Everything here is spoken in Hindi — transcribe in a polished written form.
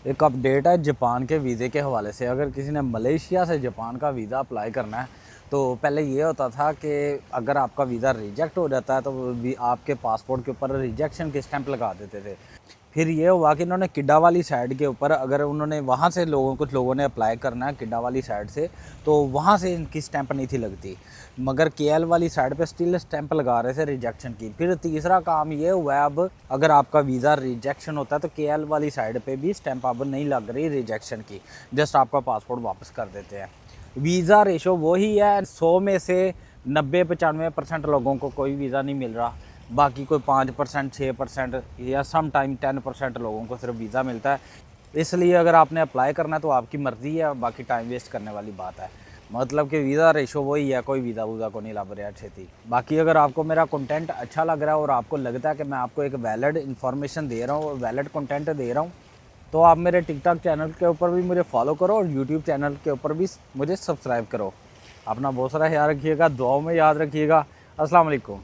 एक अपडेट है जापान के वीज़े के हवाले से। अगर किसी ने मलेशिया से जापान का वीज़ा अप्लाई करना है तो पहले ये होता था कि अगर आपका वीज़ा रिजेक्ट हो जाता है तो भी आपके पासपोर्ट के ऊपर रिजेक्शन के स्टैंप लगा देते थे। फिर ये हुआ कि इन्होंने किड्डा वाली साइड के ऊपर, अगर उन्होंने वहाँ से कुछ लोगों ने अप्लाई करना है किड्डा वाली साइड से, तो वहाँ से इनकी स्टैंप नहीं थी लगती, मगर केएल वाली साइड पे स्टिल स्टैंप लगा रहे थे रिजेक्शन की। फिर तीसरा काम ये हुआ है, अब अगर आपका वीज़ा रिजेक्शन होता है तो केएल वाली साइड पे भी स्टैंप अब नहीं लग रही रिजेक्शन की, जस्ट आपका पासपोर्ट वापस कर देते हैं। वीज़ा रेशो वही है, 100 में से 90-95% लोगों को कोई वीज़ा नहीं मिल रहा, बाकी कोई 5%, 6% या सम टाइम 10% लोगों को सिर्फ वीज़ा मिलता है। इसलिए अगर आपने अप्लाई करना है तो आपकी मर्ज़ी है, बाकी टाइम वेस्ट करने वाली बात है। मतलब कि वीज़ा रेशो वही है, कोई वीज़ा वूज़ा को नहीं लग रहा छेती। बाकी अगर आपको मेरा कंटेंट अच्छा लग रहा है और आपको लगता है कि मैं आपको एक वैलिड इन्फॉर्मेशन दे रहा हूँ, वैलिड कंटेंट दे रहा हूँ, तो आप मेरे टिकटॉक चैनल के ऊपर भी मुझे फॉलो करो और यूट्यूब चैनल के ऊपर भी मुझे सब्सक्राइब करो। अपना बहुत सारा ख्याल रखिएगा, दुआओं में याद रखिएगा। अस्सलाम वालेकुम।